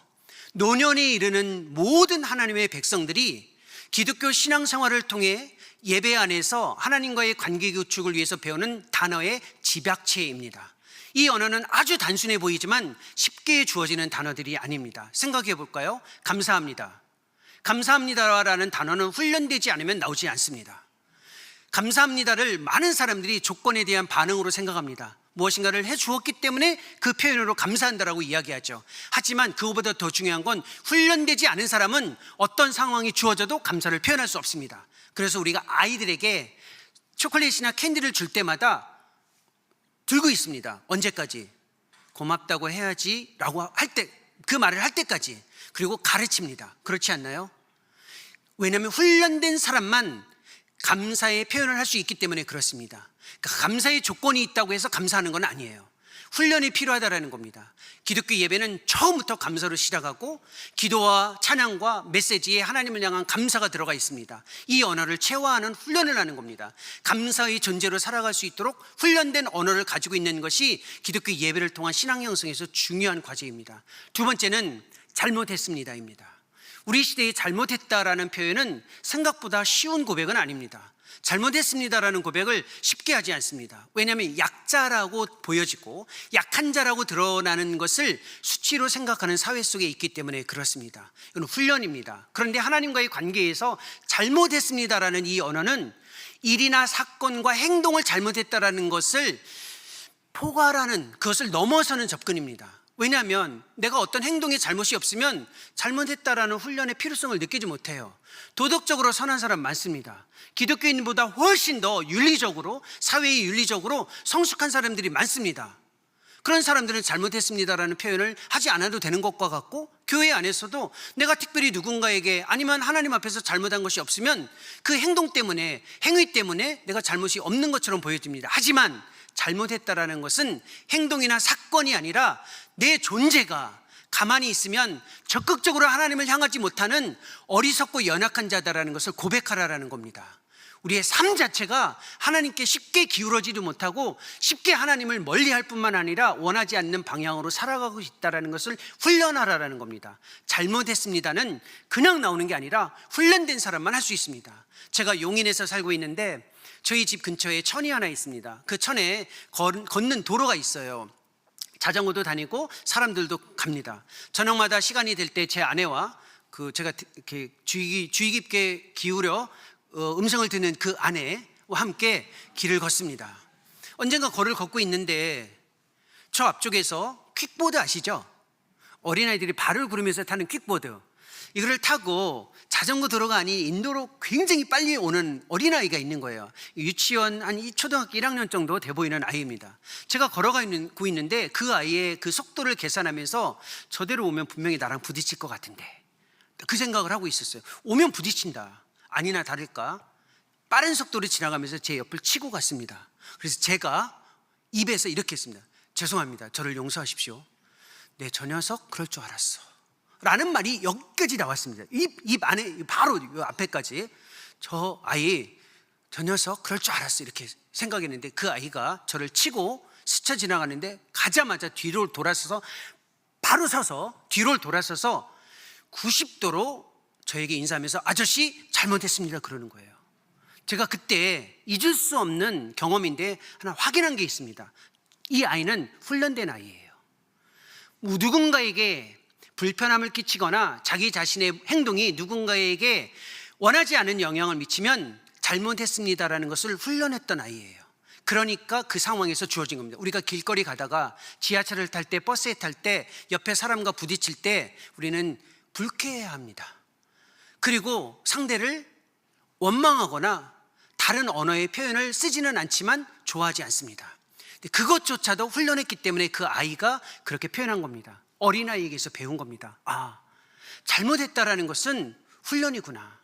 노년에 이르는 모든 하나님의 백성들이 기독교 신앙생활을 통해 예배 안에서 하나님과의 관계 구축을 위해서 배우는 단어의 집약체입니다. 이 언어는 아주 단순해 보이지만 쉽게 주어지는 단어들이 아닙니다. 생각해 볼까요? 감사합니다. 감사합니다라는 단어는 훈련되지 않으면 나오지 않습니다. 감사합니다를 많은 사람들이 조건에 대한 반응으로 생각합니다. 무엇인가를 해주었기 때문에 그 표현으로 감사한다라고 이야기하죠. 하지만 그거보다 더 중요한 건 훈련되지 않은 사람은 어떤 상황이 주어져도 감사를 표현할 수 없습니다. 그래서 우리가 아이들에게 초콜릿이나 캔디를 줄 때마다 들고 있습니다. 언제까지? 고맙다고 해야지 라고 할 때, 그 말을 할 때까지. 그리고 가르칩니다. 그렇지 않나요? 왜냐하면 훈련된 사람만 감사의 표현을 할 수 있기 때문에 그렇습니다. 그러니까 감사의 조건이 있다고 해서 감사하는 건 아니에요. 훈련이 필요하다라는 겁니다. 기독교 예배는 처음부터 감사로 시작하고 기도와 찬양과 메시지에 하나님을 향한 감사가 들어가 있습니다. 이 언어를 체화하는 훈련을 하는 겁니다. 감사의 존재로 살아갈 수 있도록 훈련된 언어를 가지고 있는 것이 기독교 예배를 통한 신앙 형성에서 중요한 과제입니다. 두 번째는 잘못했습니다입니다. 우리 시대에 잘못했다라는 표현은 생각보다 쉬운 고백은 아닙니다. 잘못했습니다라는 고백을 쉽게 하지 않습니다. 왜냐하면 약자라고 보여지고 약한 자라고 드러나는 것을 수치로 생각하는 사회 속에 있기 때문에 그렇습니다. 이건 훈련입니다. 그런데 하나님과의 관계에서 잘못했습니다라는 이 언어는 일이나 사건과 행동을 잘못했다라는 것을 포괄하는, 그것을 넘어서는 접근입니다. 왜냐하면 내가 어떤 행동에 잘못이 없으면 잘못했다라는 훈련의 필요성을 느끼지 못해요. 도덕적으로 선한 사람 많습니다. 기독교인보다 훨씬 더 윤리적으로, 사회의 윤리적으로 성숙한 사람들이 많습니다. 그런 사람들은 잘못했습니다라는 표현을 하지 않아도 되는 것과 같고, 교회 안에서도 내가 특별히 누군가에게 아니면 하나님 앞에서 잘못한 것이 없으면 그 행동 때문에, 행위 때문에 내가 잘못이 없는 것처럼 보여집니다. 하지만 잘못했다라는 것은 행동이나 사건이 아니라 내 존재가 가만히 있으면 적극적으로 하나님을 향하지 못하는 어리석고 연약한 자다라는 것을 고백하라라는 겁니다. 우리의 삶 자체가 하나님께 쉽게 기울어지지 못하고 쉽게 하나님을 멀리할 뿐만 아니라 원하지 않는 방향으로 살아가고 있다는 것을 훈련하라라는 겁니다. 잘못했습니다는 그냥 나오는 게 아니라 훈련된 사람만 할 수 있습니다. 제가 용인에서 살고 있는데 저희 집 근처에 천이 하나 있습니다. 그 천에 걷는 도로가 있어요. 자전거도 다니고 사람들도 갑니다. 저녁마다 시간이 될 때 제 아내와 제가 이렇게 주의 깊게 기울여 음성을 듣는 그 아내와 함께 길을 걷습니다. 언젠가 거리를 걷고 있는데 저 앞쪽에서 퀵보드 아시죠? 어린아이들이 발을 구르면서 타는 퀵보드, 이거를 타고 자전거 도로가 아닌 인도로 굉장히 빨리 오는 어린아이가 있는 거예요. 유치원 한 초등학교 1학년 정도 돼 보이는 아이입니다. 제가 걸어가고 있는데 그 아이의 그 속도를 계산하면서 저대로 오면 분명히 나랑 부딪힐 것 같은데, 그 생각을 하고 있었어요. 오면 부딪힌다. 아니나 다를까 빠른 속도로 지나가면서 제 옆을 치고 갔습니다. 그래서 제가 입에서 이렇게 했습니다. 죄송합니다. 저를 용서하십시오. 네, 저 녀석 그럴 줄 알았어 라는 말이 여기까지 나왔습니다. 입 안에 바로 이 앞에까지. 저 아이 저 녀석 그럴 줄 알았어 이렇게 생각했는데, 그 아이가 저를 치고 스쳐 지나가는데 가자마자 뒤로 돌아서서 바로 서서 뒤로 돌아서서 90도로 저에게 인사하면서 아저씨 잘못했습니다 그러는 거예요. 제가 그때 잊을 수 없는 경험인데 하나 확인한 게 있습니다. 이 아이는 훈련된 아이예요. 누군가에게 불편함을 끼치거나 자기 자신의 행동이 누군가에게 원하지 않은 영향을 미치면 잘못했습니다라는 것을 훈련했던 아이예요. 그러니까 그 상황에서 주어진 겁니다. 우리가 길거리 가다가 지하철을 탈 때, 버스에 탈 때, 옆에 사람과 부딪힐 때 우리는 불쾌해야 합니다. 그리고 상대를 원망하거나 다른 언어의 표현을 쓰지는 않지만 좋아하지 않습니다. 그것조차도 훈련했기 때문에 그 아이가 그렇게 표현한 겁니다. 어린아이에게서 배운 겁니다. 아, 잘못했다라는 것은 훈련이구나.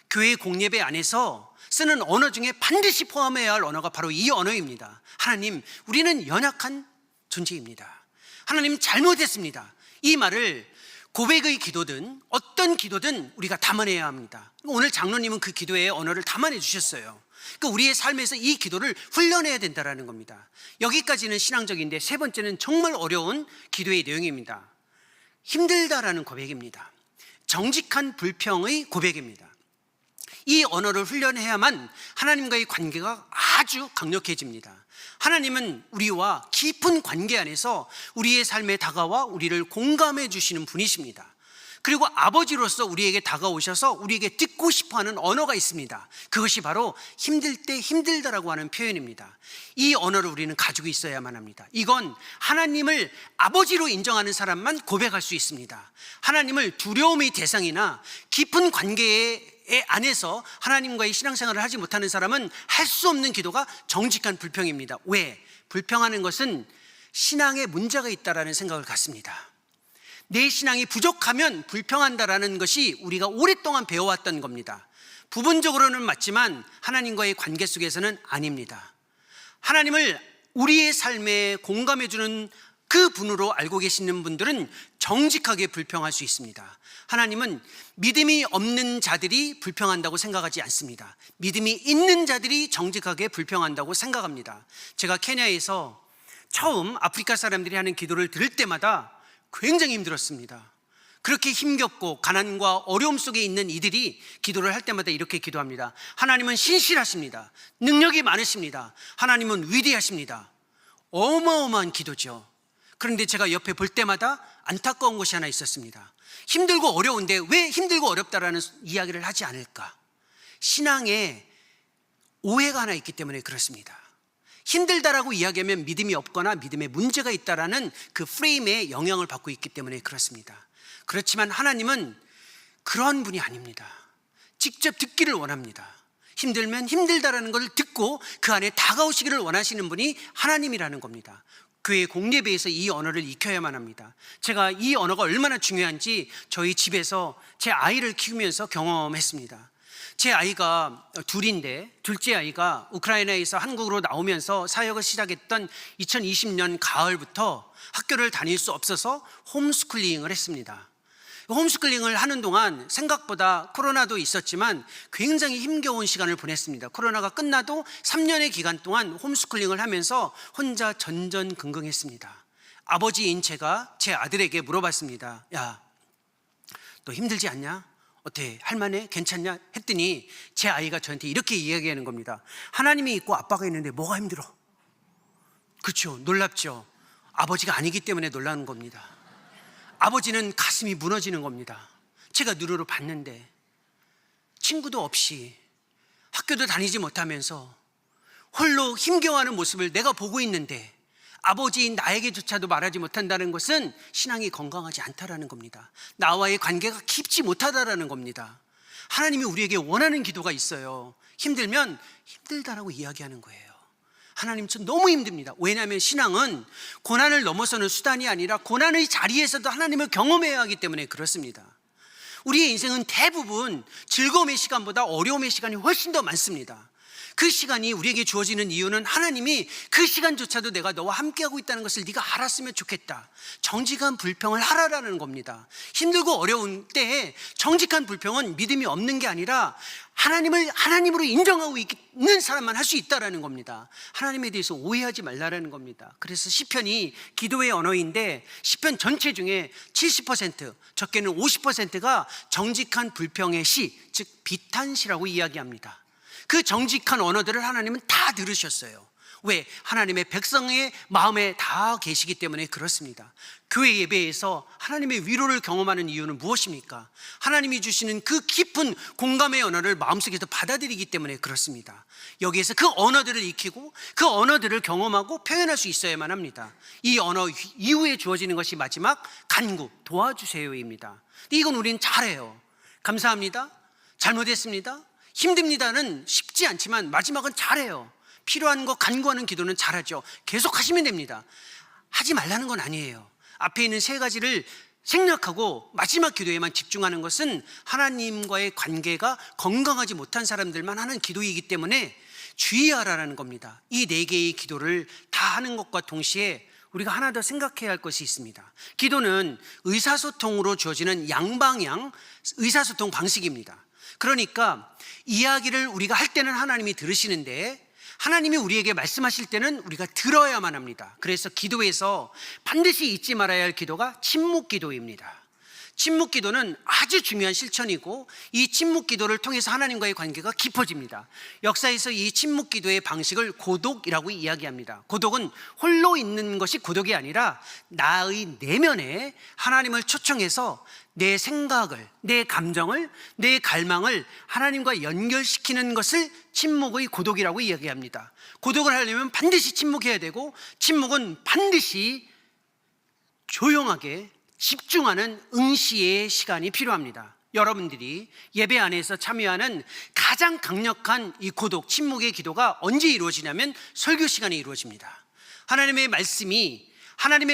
교회 공예배 안에서 쓰는 언어 중에 반드시 포함해야 할 언어가 바로 이 언어입니다. 하나님, 우리는 연약한 존재입니다. 하나님, 잘못했습니다. 이 말을 고백의 기도든 어떤 기도든 우리가 담아내야 합니다. 오늘 장로님은 그 기도의 언어를 담아내 주셨어요. 그러니까 우리의 삶에서 이 기도를 훈련해야 된다는 겁니다. 여기까지는 신앙적인데, 세 번째는 정말 어려운 기도의 내용입니다. 힘들다라는 고백입니다. 정직한 불평의 고백입니다. 이 언어를 훈련해야만 하나님과의 관계가 아주 강력해집니다. 하나님은 우리와 깊은 관계 안에서 우리의 삶에 다가와 우리를 공감해 주시는 분이십니다. 그리고 아버지로서 우리에게 다가오셔서 우리에게 듣고 싶어하는 언어가 있습니다. 그것이 바로 힘들 때 힘들다라고 하는 표현입니다. 이 언어를 우리는 가지고 있어야만 합니다. 이건 하나님을 아버지로 인정하는 사람만 고백할 수 있습니다. 하나님을 두려움의 대상이나 깊은 관계에 안에서 하나님과의 신앙생활을 하지 못하는 사람은 할 수 없는 기도가 정직한 불평입니다. 왜? 불평하는 것은 신앙에 문제가 있다라는 생각을 갖습니다. 내 신앙이 부족하면 불평한다라는 것이 우리가 오랫동안 배워왔던 겁니다. 부분적으로는 맞지만 하나님과의 관계 속에서는 아닙니다. 하나님을 우리의 삶에 공감해주는 그 분으로 알고 계시는 분들은 정직하게 불평할 수 있습니다. 하나님은 믿음이 없는 자들이 불평한다고 생각하지 않습니다. 믿음이 있는 자들이 정직하게 불평한다고 생각합니다. 제가 케냐에서 처음 아프리카 사람들이 하는 기도를 들을 때마다 굉장히 힘들었습니다. 그렇게 힘겹고 가난과 어려움 속에 있는 이들이 기도를 할 때마다 이렇게 기도합니다. 하나님은 신실하십니다. 능력이 많으십니다. 하나님은 위대하십니다. 어마어마한 기도죠. 그런데 제가 옆에 볼 때마다 안타까운 것이 하나 있었습니다. 힘들고 어려운데 왜 힘들고 어렵다라는 이야기를 하지 않을까? 신앙에 오해가 하나 있기 때문에 그렇습니다. 힘들다라고 이야기하면 믿음이 없거나 믿음에 문제가 있다라는 그 프레임에 영향을 받고 있기 때문에 그렇습니다. 그렇지만 하나님은 그런 분이 아닙니다. 직접 듣기를 원합니다. 힘들면 힘들다라는 걸 듣고 그 안에 다가오시기를 원하시는 분이 하나님이라는 겁니다. 교회 공예배에서 이 언어를 익혀야만 합니다. 제가 이 언어가 얼마나 중요한지 저희 집에서 제 아이를 키우면서 경험했습니다. 제 아이가 둘인데, 둘째 아이가 우크라이나에서 한국으로 나오면서 사역을 시작했던 2020년 가을부터 학교를 다닐 수 없어서 홈스쿨링을 했습니다. 홈스쿨링을 하는 동안 생각보다 코로나도 있었지만 굉장히 힘겨운 시간을 보냈습니다. 코로나가 끝나도 3년의 기간 동안 홈스쿨링을 하면서 혼자 전전긍긍했습니다. 아버지인 제가 제 아들에게 물어봤습니다. 야, 너 힘들지 않냐? 어때? 할만해? 괜찮냐? 했더니 제 아이가 저한테 이렇게 이야기하는 겁니다. 하나님이 있고 아빠가 있는데 뭐가 힘들어? 그렇죠, 놀랍죠. 아버지가 아니기 때문에 놀라는 겁니다. 아버지는 가슴이 무너지는 겁니다. 제가 눈으로 봤는데 친구도 없이 학교도 다니지 못하면서 홀로 힘겨워하는 모습을 내가 보고 있는데 아버지인 나에게조차도 말하지 못한다는 것은 신앙이 건강하지 않다라는 겁니다. 나와의 관계가 깊지 못하다라는 겁니다. 하나님이 우리에게 원하는 기도가 있어요. 힘들면 힘들다라고 이야기하는 거예요. 하나님, 저 너무 힘듭니다. 왜냐하면 신앙은 고난을 넘어서는 수단이 아니라 고난의 자리에서도 하나님을 경험해야 하기 때문에 그렇습니다. 우리의 인생은 대부분 즐거움의 시간보다 어려움의 시간이 훨씬 더 많습니다. 그 시간이 우리에게 주어지는 이유는 하나님이 그 시간조차도 내가 너와 함께하고 있다는 것을 네가 알았으면 좋겠다. 정직한 불평을 하라라는 겁니다. 힘들고 어려운 때에 정직한 불평은 믿음이 없는 게 아니라 하나님을 하나님으로 인정하고 있는 사람만 할 수 있다라는 겁니다. 하나님에 대해서 오해하지 말라라는 겁니다. 그래서 시편이 기도의 언어인데 시편 전체 중에 70%, 적게는 50%가 정직한 불평의 시, 즉 비탄시라고 이야기합니다. 그 정직한 언어들을 하나님은 다 들으셨어요. 왜? 하나님의 백성의 마음에 다 계시기 때문에 그렇습니다. 교회 예배에서 하나님의 위로를 경험하는 이유는 무엇입니까? 하나님이 주시는 그 깊은 공감의 언어를 마음속에서 받아들이기 때문에 그렇습니다. 여기에서 그 언어들을 익히고 그 언어들을 경험하고 표현할 수 있어야만 합니다. 이 언어 이후에 주어지는 것이 마지막 간구, 도와주세요입니다. 이건 우린 잘해요. 감사합니다, 잘못했습니다, 힘듭니다는 쉽지 않지만 마지막은 잘해요. 필요한 거 간구하는 기도는 잘하죠. 계속 하시면 됩니다. 하지 말라는 건 아니에요. 앞에 있는 세 가지를 생략하고 마지막 기도에만 집중하는 것은 하나님과의 관계가 건강하지 못한 사람들만 하는 기도이기 때문에 주의하라는 겁니다. 이 네 개의 기도를 다 하는 것과 동시에 우리가 하나 더 생각해야 할 것이 있습니다. 기도는 의사소통으로 주어지는 양방향 의사소통 방식입니다. 그러니까 이야기를 우리가 할 때는 하나님이 들으시는데 하나님이 우리에게 말씀하실 때는 우리가 들어야만 합니다. 그래서 기도에서 반드시 잊지 말아야 할 기도가 침묵 기도입니다. 침묵 기도는 아주 중요한 실천이고 이 침묵 기도를 통해서 하나님과의 관계가 깊어집니다. 역사에서 이 침묵 기도의 방식을 고독이라고 이야기합니다. 고독은 홀로 있는 것이 고독이 아니라 나의 내면에 하나님을 초청해서 내 생각을, 내 감정을, 내 갈망을 하나님과 연결시키는 것을 침묵의 고독이라고 이야기합니다. 고독을 하려면 반드시 침묵해야 되고 침묵은 반드시 조용하게 집중하는 응시의 시간이 필요합니다. 여러분들이 예배 안에서 참여하는 가장 강력한 이 고독, 침묵의 기도가 언제 이루어지냐면 설교 시간에 이루어집니다. 하나님의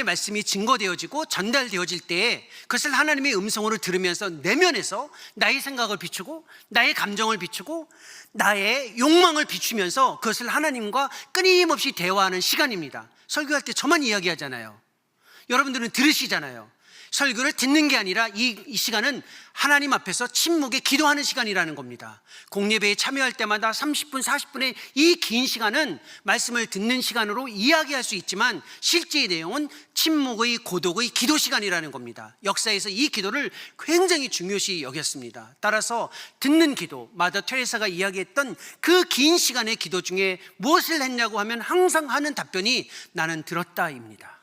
말씀이 증거되어지고 전달되어질 때에 그것을 하나님의 음성으로 들으면서 내면에서 나의 생각을 비추고 나의 감정을 비추고 나의 욕망을 비추면서 그것을 하나님과 끊임없이 대화하는 시간입니다. 설교할 때 저만 이야기하잖아요. 여러분들은 들으시잖아요. 설교를 듣는 게 아니라 이 시간은 하나님 앞에서 침묵에 기도하는 시간이라는 겁니다. 공예배에 참여할 때마다 30분, 40분의 이 긴 시간은 말씀을 듣는 시간으로 이야기할 수 있지만 실제의 내용은 침묵의 고독의 기도 시간이라는 겁니다. 역사에서 이 기도를 굉장히 중요시 여겼습니다. 따라서 듣는 기도, 마더 테레사가 이야기했던 그 긴 시간의 기도 중에 무엇을 했냐고 하면 항상 하는 답변이 나는 들었다입니다.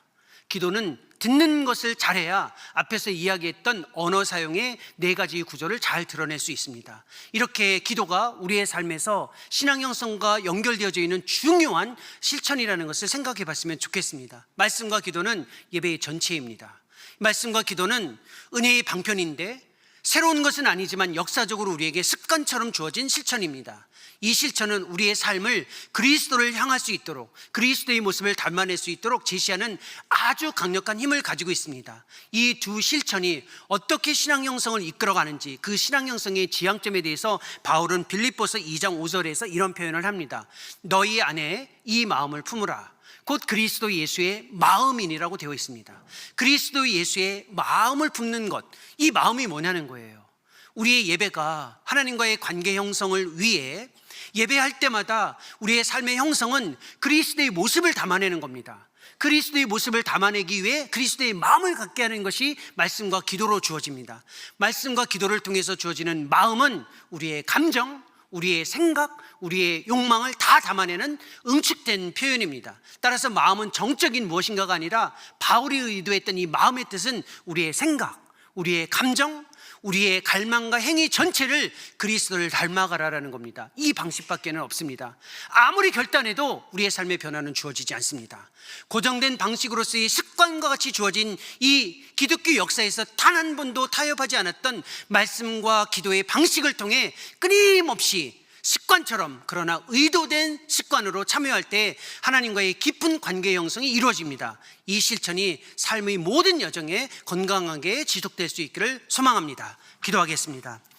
기도는 듣는 것을 잘해야 앞에서 이야기했던 언어 사용의 네 가지 구조를 잘 드러낼 수 있습니다. 이렇게 기도가 우리의 삶에서 신앙 형성과 연결되어져 있는 중요한 실천이라는 것을 생각해 봤으면 좋겠습니다. 말씀과 기도는 예배의 전체입니다. 말씀과 기도는 은혜의 방편인데 새로운 것은 아니지만 역사적으로 우리에게 습관처럼 주어진 실천입니다. 이 실천은 우리의 삶을 그리스도를 향할 수 있도록, 그리스도의 모습을 닮아낼 수 있도록 제시하는 아주 강력한 힘을 가지고 있습니다. 이 두 실천이 어떻게 신앙 형성을 이끌어가는지, 그 신앙 형성의 지향점에 대해서 바울은 빌립보서 2장 5절에서 이런 표현을 합니다. 너희 안에 이 마음을 품으라. 곧 그리스도 예수의 마음이니라고 되어 있습니다. 그리스도 예수의 마음을 품는 것, 이 마음이 뭐냐는 거예요. 우리의 예배가 하나님과의 관계 형성을 위해 예배할 때마다 우리의 삶의 형성은 그리스도의 모습을 담아내는 겁니다. 그리스도의 모습을 담아내기 위해 그리스도의 마음을 갖게 하는 것이 말씀과 기도로 주어집니다. 말씀과 기도를 통해서 주어지는 마음은 우리의 감정, 우리의 생각, 우리의 욕망을 다 담아내는 응축된 표현입니다. 따라서 마음은 정적인 무엇인가가 아니라 바울이 의도했던 이 마음의 뜻은 우리의 생각, 우리의 감정, 우리의 갈망과 행위 전체를 그리스도를 닮아가라라는 겁니다. 이 방식밖에는 없습니다. 아무리 결단해도 우리의 삶의 변화는 주어지지 않습니다. 고정된 방식으로서의 습관과 같이 주어진 이 기독교 역사에서 단 한 번도 타협하지 않았던 말씀과 기도의 방식을 통해 끊임없이 습관처럼 그러나 의도된 습관으로 참여할 때 하나님과의 깊은 관계 형성이 이루어집니다. 이 실천이 삶의 모든 여정에 건강하게 지속될 수 있기를 소망합니다. 기도하겠습니다.